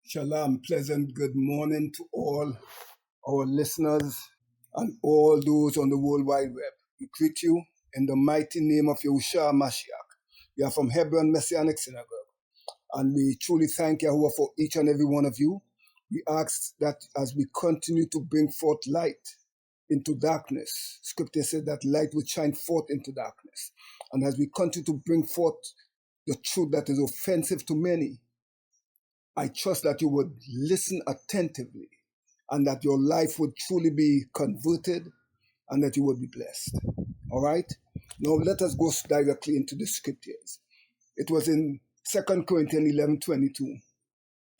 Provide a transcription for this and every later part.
Shalom, pleasant good morning to all our listeners and all those on the World Wide Web. We greet you in the mighty name of Yahushua Mashiach. We are from Hebron Messianic Synagogue, and we truly thank Yahuwah for each and every one of you. We ask that as we continue to bring forth light into darkness, Scripture said that light will shine forth into darkness. And as we continue to bring forth the truth that is offensive to many, I trust that you would listen attentively and that your life would truly be converted and that you would be blessed. All right? Now let us go directly into the scriptures. It was in 2 Corinthians 11:22.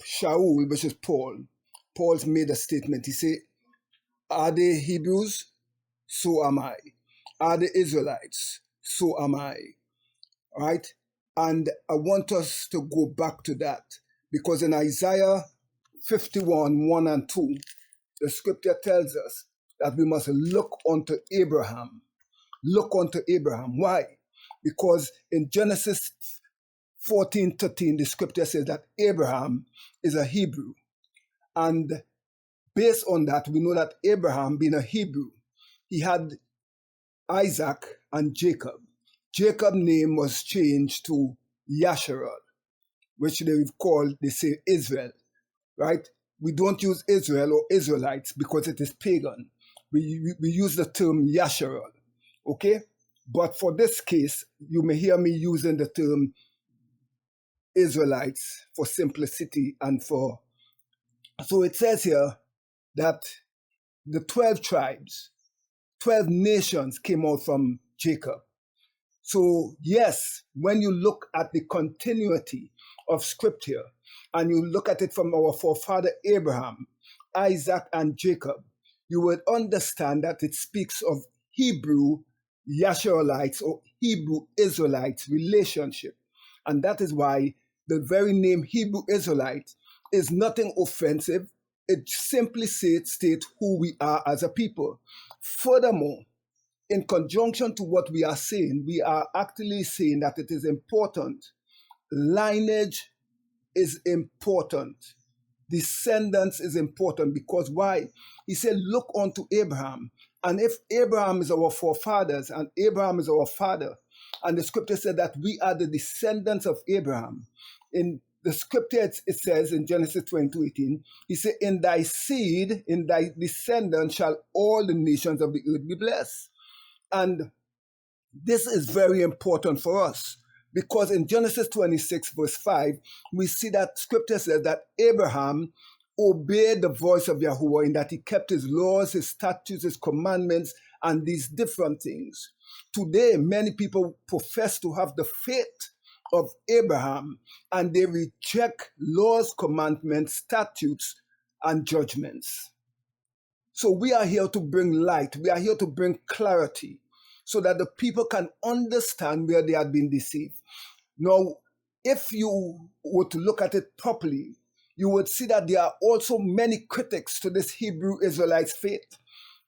Shaul, which is Paul's made a statement. He said, are they Hebrews? So am I. Are they Israelites? So am I. All right? And I want us to go back to that because in Isaiah 51, 1 and 2, the scripture tells us that we must look unto Abraham. Look unto Abraham. Why? Because in Genesis 14:13, the scripture says that Abraham is a Hebrew. And based on that, we know that Abraham, being a Hebrew, he had Isaac and Jacob. Jacob's name was changed to Yasharal, which they say Israel, right? We don't use Israel or Israelites because it is pagan. We use the term Yasharal, okay? But for this case, you may hear me using the term Israelites for simplicity and for... So it says here that the 12 tribes, 12 nations came out from Jacob. So yes, when you look at the continuity of scripture and you look at it from our forefather Abraham, Isaac, and Jacob, you would understand that it speaks of Hebrew Yasharalites or Hebrew Israelites relationship. And that is why the very name Hebrew Israelite is nothing offensive. It simply states who we are as a people. Furthermore, in conjunction to what we are saying, we are actually saying that it is important. Lineage is important. Descendants is important because why? He said, look unto Abraham. And if Abraham is our forefathers and Abraham is our father, and the scripture said that we are the descendants of Abraham, in the scripture it says in Genesis 22:18, he said, in thy seed, in thy descendants shall all the nations of the earth be blessed. And this is very important for us because in Genesis 26, verse 5, we see that scripture says that Abraham obeyed the voice of Yahuwah in that he kept his laws, his statutes, his commandments, and these different things. Today, many people profess to have the faith of Abraham and they reject laws, commandments, statutes, and judgments. So we are here to bring light. We are here to bring clarity so that the people can understand where they have been deceived. Now, if you were to look at it properly, you would see that there are also many critics to this Hebrew Israelites faith.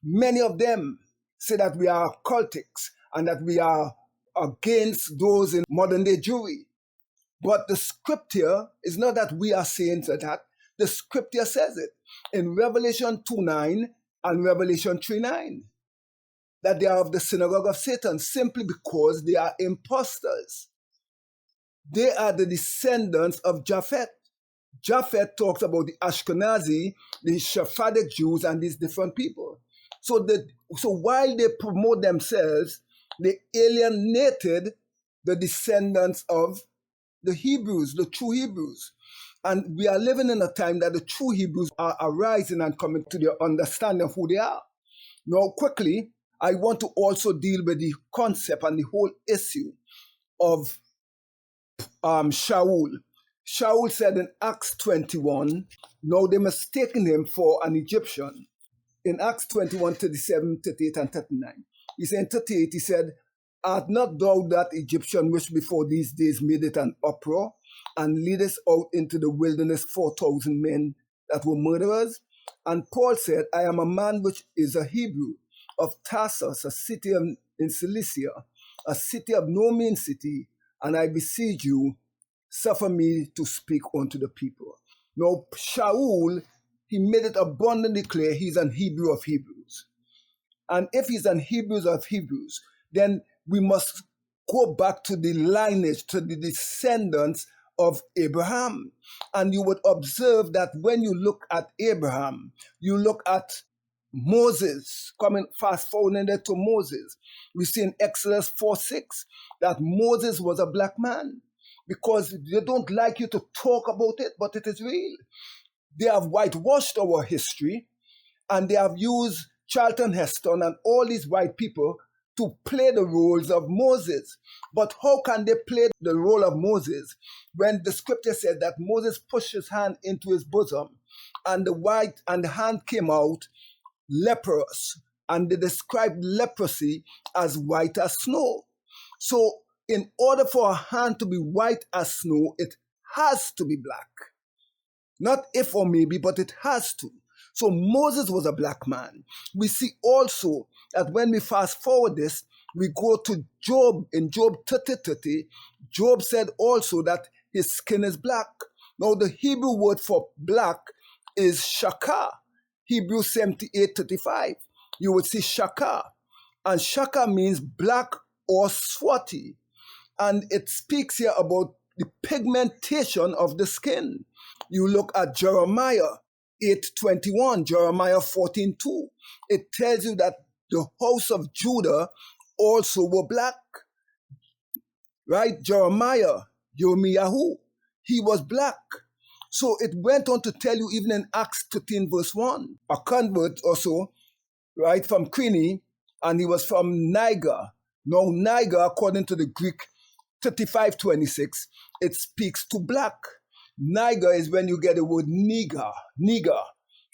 Many of them say that we are cultics and that we are against those in modern day Jewry. But the scripture is not that we are saying that. The scripture says it in Revelation 2:9 and Revelation 3:9 that they are of the synagogue of Satan simply because they are impostors. They are the descendants of Japheth. Japheth talks about the Ashkenazi, the Sephardic Jews, and these different people. So while they promote themselves, they alienated the descendants of the Hebrews, the true Hebrews. And we are living in a time that the true Hebrews are arising and coming to their understanding of who they are. Now, quickly, I want to also deal with the concept and the whole issue of Shaul. Shaul said in Acts 21, now they mistaken him for an Egyptian. In Acts 21, 37, 38, and 39. He said in 38, he said, art not thou that Egyptian which before these days made it an uproar and leadest out into the wilderness 4,000 men that were murderers? And Paul said, I am a man which is a Hebrew of Tarsus, a city in Cilicia, a city of no mean city, and I beseech you, suffer me to speak unto the people. Now, Shaul, he made it abundantly clear he's an Hebrew of Hebrews. And if he's an Hebrews of Hebrews, then we must go back to the lineage, to the descendants of Abraham. And you would observe that when you look at Abraham, you look at Moses, coming fast forwarding there to Moses. We see in Exodus 4:6 that Moses was a black man, because they don't like you to talk about it, but it is real. They have whitewashed our history, and they have used Charlton Heston and all these white people to play the roles of Moses. But how can they play the role of Moses when the scripture says that Moses pushed his hand into his bosom and the hand came out leprous, and they described leprosy as white as snow. So in order for a hand to be white as snow, it has to be black. Not if or maybe, but it has to. So Moses was a black man. We see also that when we fast forward this, we go to Job. In Job 30:30, Job said also that his skin is black. Now the Hebrew word for black is shaka. Hebrews 78:35. You would see shaka. And shaka means black or swarthy. And it speaks here about the pigmentation of the skin. You look at Jeremiah 8:21, Jeremiah 14:2. It tells you that the house of Judah also were black. Right? Jeremiah, Yirmiyahu, he was black. So it went on to tell you even in Acts 13 verse 1, a convert also, right, from Queenie, and he was from Niger. Now Niger, according to the Greek 35:26, it speaks to black. Niger is when you get the word nigger.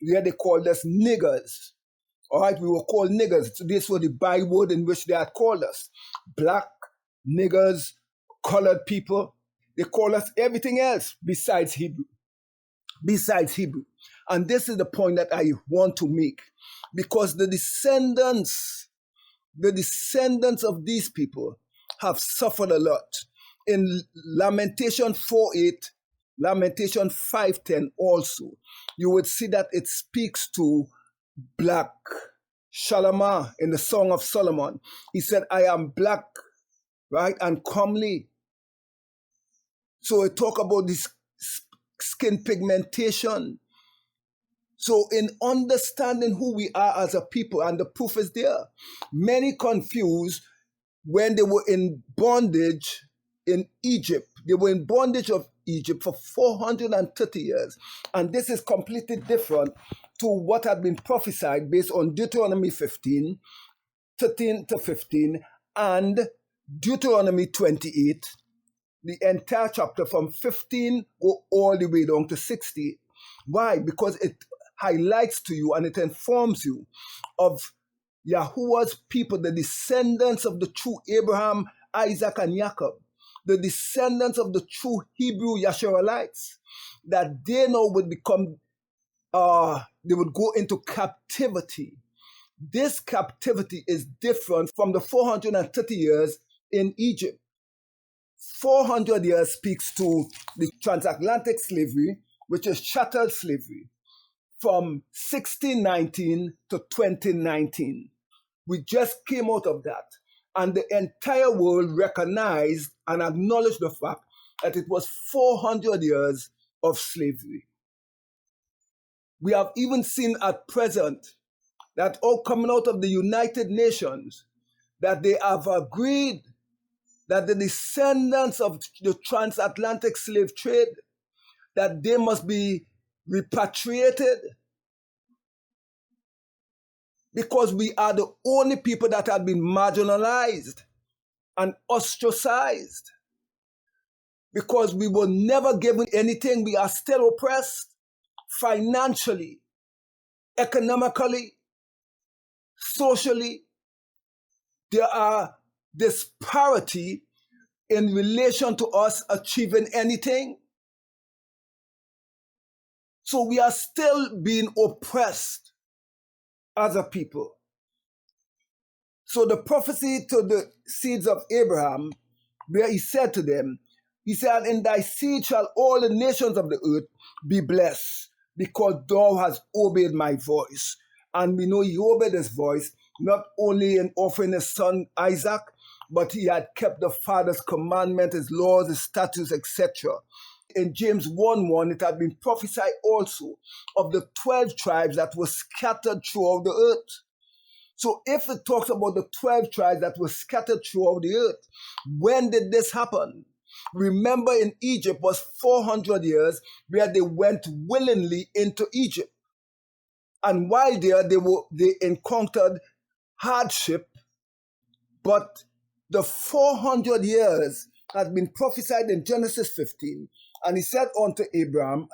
Yeah, they called us niggers. All right, we were called niggers. So this was the byword in which they had called us. Black, niggers, colored people. They call us everything else besides Hebrew. And this is the point that I want to make. Because the descendants of these people have suffered a lot. In Lamentation 4:8, Lamentation 5:10 also, you would see that it speaks to black. Shalamah in the Song of Solomon, he said, I am black, right, and comely. So it talk about this skin pigmentation. So in understanding who we are as a people, and the proof is there, many confused when they were in bondage in Egypt. They were in bondage of Egypt for 430 years. And this is completely different to what had been prophesied based on Deuteronomy 15, 13 to 15, and Deuteronomy 28, the entire chapter from 15 go all the way down to 60. Why? Because it highlights to you and it informs you of Yahuwah's people, the descendants of the true Abraham, Isaac, and Jacob, the descendants of the true Hebrew Yasharalites, that they now would become, they would go into captivity. This captivity is different from the 430 years in Egypt. 400 years speaks to the transatlantic slavery, which is chattel slavery, from 1619 to 2019. We just came out of that. And the entire world recognized and acknowledged the fact that it was 400 years of slavery. We have even seen at present that all coming out of the United Nations, that they have agreed that the descendants of the transatlantic slave trade, that they must be repatriated, because we are the only people that have been marginalized and ostracized. Because we were never given anything, we are still oppressed financially, economically, socially. There are disparity in relation to us achieving anything. So we are still being oppressed as a people. So the prophecy to the seeds of Abraham, where he said to them, He said, in thy seed shall all the nations of the earth be blessed, because thou hast obeyed my voice. And we know he obeyed his voice, not only in offering his son Isaac, but he had kept the Father's commandment, his laws, his statutes, etc. In James 1:1, it had been prophesied also of the 12 tribes that were scattered throughout the earth. So if it talks about the 12 tribes that were scattered throughout the earth, when did this happen? Remember, in Egypt was 400 years where they went willingly into Egypt. And while there, they encountered hardship, but the 400 years has been prophesied in Genesis 15. And he said unto Abraham,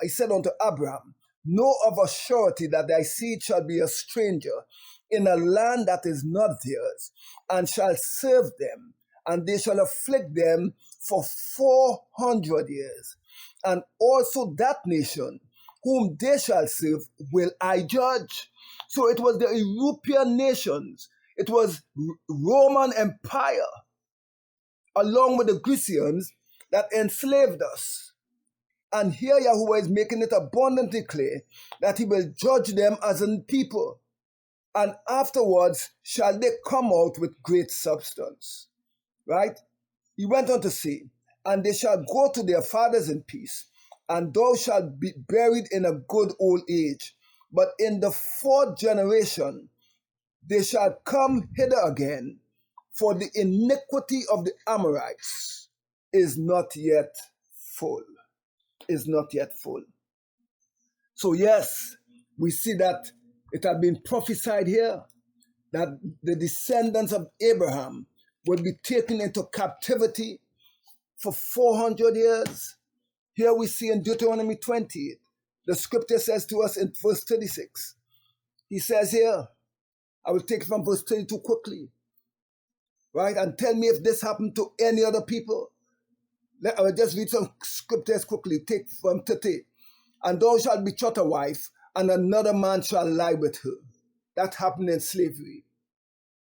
know of a surety that thy seed shall be a stranger in a land that is not theirs, and shall serve them, and they shall afflict them for 400 years. And also that nation whom they shall serve will I judge. So it was the European nations, it was Roman Empire, along with the Grecians, that enslaved us. And here Yahuwah is making it abundantly clear that he will judge them as a people. And afterwards shall they come out with great substance. Right? He went on to say, and they shall go to their fathers in peace, and thou shalt be buried in a good old age. But in the fourth generation they shall come hither again, for the iniquity of the Amorites is not yet full. Is not yet full. So yes, we see that it had been prophesied here that the descendants of Abraham would be taken into captivity for 400 years. Here we see in Deuteronomy 20, the scripture says to us in verse 36, he says here, I will take it from verse 32 quickly, right? And tell me if this happened to any other people. I will just read some scriptures quickly. Take from 30. And thou shalt betroth a wife, and another man shall lie with her. That happened in slavery,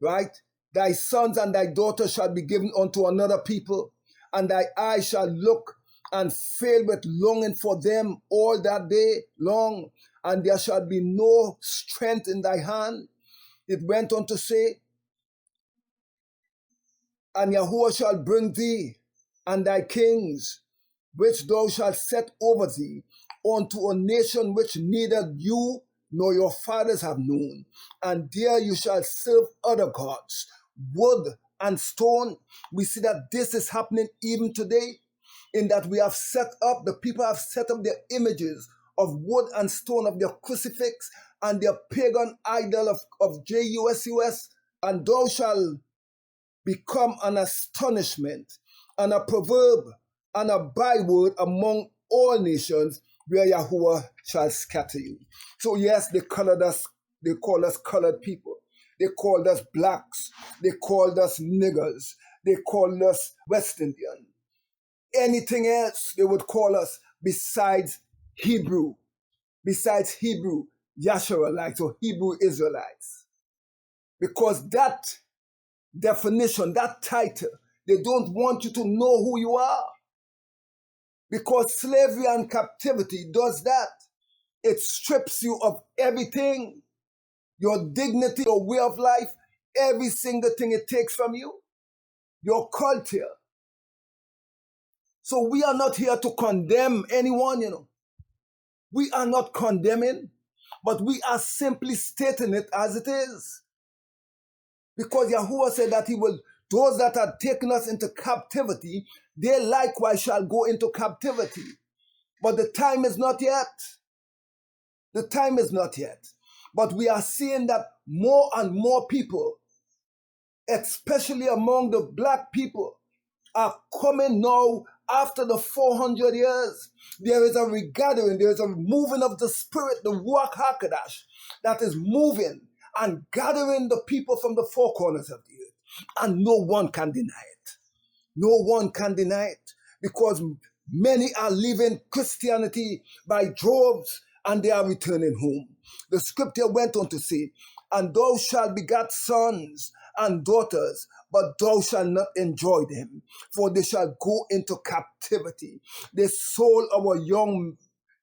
right? Thy sons and thy daughters shall be given unto another people, and thy eyes shall look and fail with longing for them all that day long, and there shall be no strength in thy hand. It went on to say, and Yahuwah shall bring thee and thy kings, which thou shalt set over thee, unto a nation which neither you nor your fathers have known. And there you shall serve other gods, wood and stone. We see that this is happening even today, in that we have set up, the people have set up their images of wood and stone, of their crucifix and their pagan idol of JUSUS. And thou shalt become an astonishment and a proverb and a byword among all nations, where Yahuwah shall scatter you. So yes, they called us colored people. They called us blacks. They called us niggers. They called us West Indian. Anything else they would call us besides Hebrew, Yasharites or Hebrew Israelites. Because that definition, that title, they don't want you to know who you are. Because slavery and captivity does that. It strips you of everything, your dignity, your way of life, every single thing it takes from you, your culture. So we are not here to condemn anyone, We are not condemning, but we are simply stating it as it is. Because Yahuwah said that those that are taken us into captivity, they likewise shall go into captivity. But the time is not yet. The time is not yet. But we are seeing that more and more people, especially among the black people, are coming now after the 400 years. There is a regathering, there is a moving of the spirit, the Ruach HaKodesh, that is moving and gathering the people from the four corners of the earth. And no one can deny it. No one can deny it, because many are leaving Christianity by droves and they are returning home. The scripture went on to say, and thou shalt begat sons and daughters, but thou shalt not enjoy them, for they shall go into captivity. They sold our young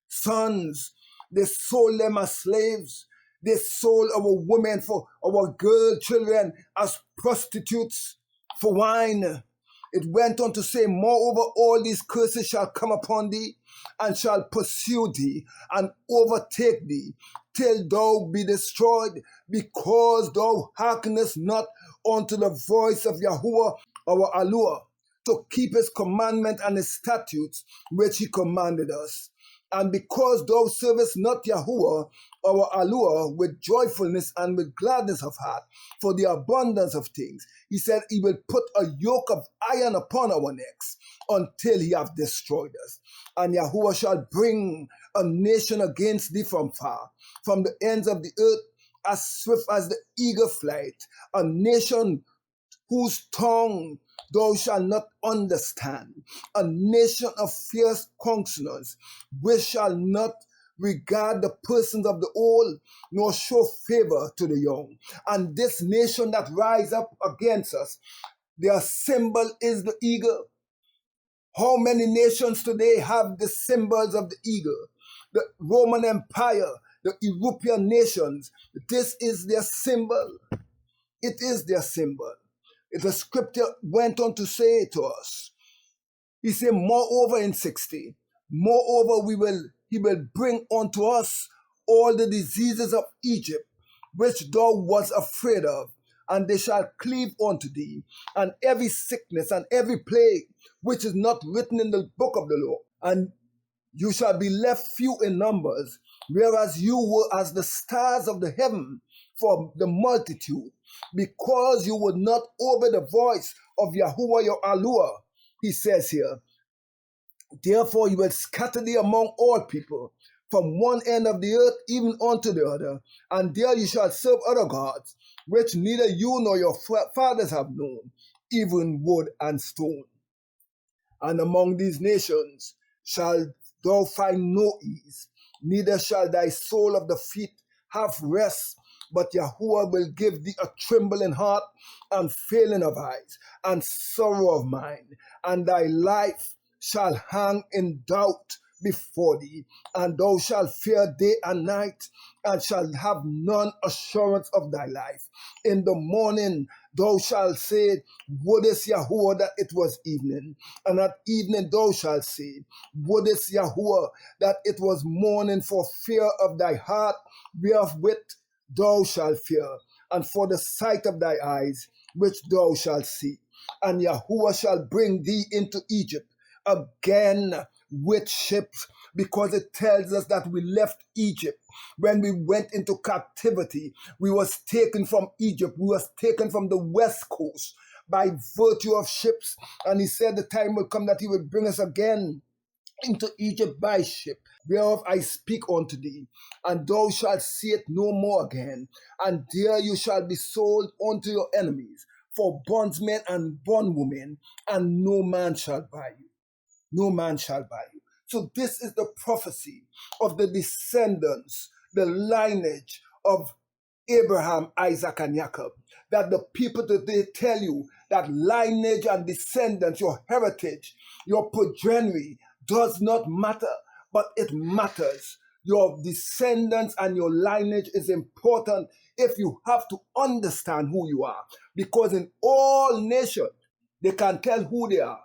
sons, they sold them as slaves. They sold our women, for our girl children, as prostitutes for wine. It went on to say, moreover, all these curses shall come upon thee, and shall pursue thee, and overtake thee, till thou be destroyed, because thou hearkenest not unto the voice of Yahuwah our Allure, to keep his commandment and his statutes which he commanded us. And because thou servest not Yahuwah our Allure with joyfulness and with gladness of heart, for the abundance of things, he said he will put a yoke of iron upon our necks until he have destroyed us. And Yahuwah shall bring a nation against thee from far, from the ends of the earth, as swift as the eagle flight, a nation whose tongue thou shalt not understand, a nation of fierce counselors, which shall not regard the persons of the old, nor show favor to the young. And this nation that rise up against us, their symbol is the eagle. How many nations today have the symbols of the eagle? The Roman Empire, the European nations, this is their symbol. It is their symbol. The scripture went on to say to us, he said, moreover in 60, moreover he will bring unto us all the diseases of Egypt, which thou wast afraid of, and they shall cleave unto thee, and every sickness and every plague, which is not written in the book of the law, and you shall be left few in numbers, whereas you were as the stars of the heaven for the multitude, because you would not obey the voice of Yahuwah your Allure. He says here, therefore you will scatter thee among all people, from one end of the earth even unto the other, and there you shall serve other gods, which neither you nor your fathers have known, even wood and stone. And among these nations shall thou find no ease, neither shall thy sole of the feet have rest, but Yahuwah will give thee a trembling heart and failing of eyes and sorrow of mind, and thy life shall hang in doubt before thee, and thou shalt fear day and night, and shalt have none assurance of thy life. In the morning thou shalt say, would is Yahuwah that it was evening, and at evening thou shalt say, would is Yahuwah that it was morning, for fear of thy heart wherewith thou shalt fear, and for the sight of thy eyes which thou shalt see. And Yahuwah shall bring thee into Egypt again with ships, because it tells us that we left Egypt when we went into captivity. We was taken from Egypt. We was taken from the west coast by virtue of ships. And he said the time will come that he will bring us again into Egypt by ship, whereof I speak unto thee, and thou shalt see it no more again. And there you shall be sold unto your enemies for bondsmen and bondwomen, and no man shall buy you. No man shall buy you. So this is the prophecy of the descendants, the lineage of Abraham, Isaac, and Jacob. That the people today tell you that lineage and descendants, your heritage, your progeny does not matter, but it matters. Your descendants and your lineage is important if you have to understand who you are. Because in all nations, they can tell who they are.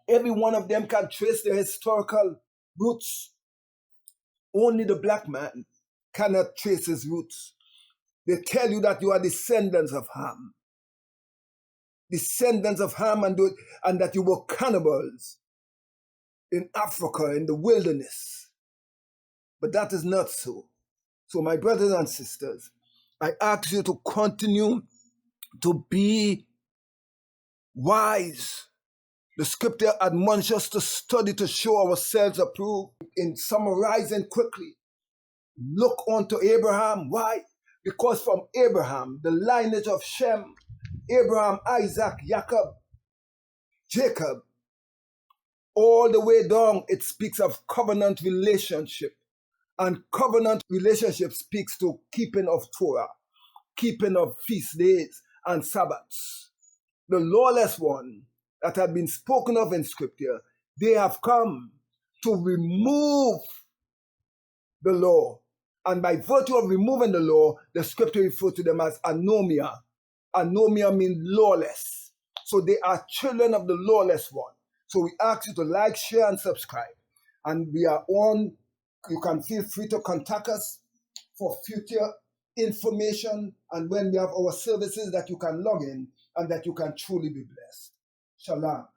Every one of them can trace their historical roots. Only the black man cannot trace his roots. They tell you that you are descendants of Ham. Descendants of Ham, and that you were cannibals in Africa, in the wilderness. But that is not so. So my brothers and sisters, I ask you to continue to be wise. The scripture admonishes us to study to show ourselves approved. In summarizing quickly, look unto Abraham. Why? Because from Abraham, the lineage of Shem, Abraham, Isaac, Jacob, all the way down, it speaks of covenant relationship. And covenant relationship speaks to keeping of Torah, keeping of feast days and Sabbaths. The lawless one that had been spoken of in Scripture, they have come to remove the law. And by virtue of removing the law, the Scripture refers to them as anomia. Anomia means lawless. So they are children of the lawless one. So we ask you to like, share, and subscribe. And we are on, you can feel free to contact us for future information and when we have our services that you can log in and that you can truly be blessed. Shalom.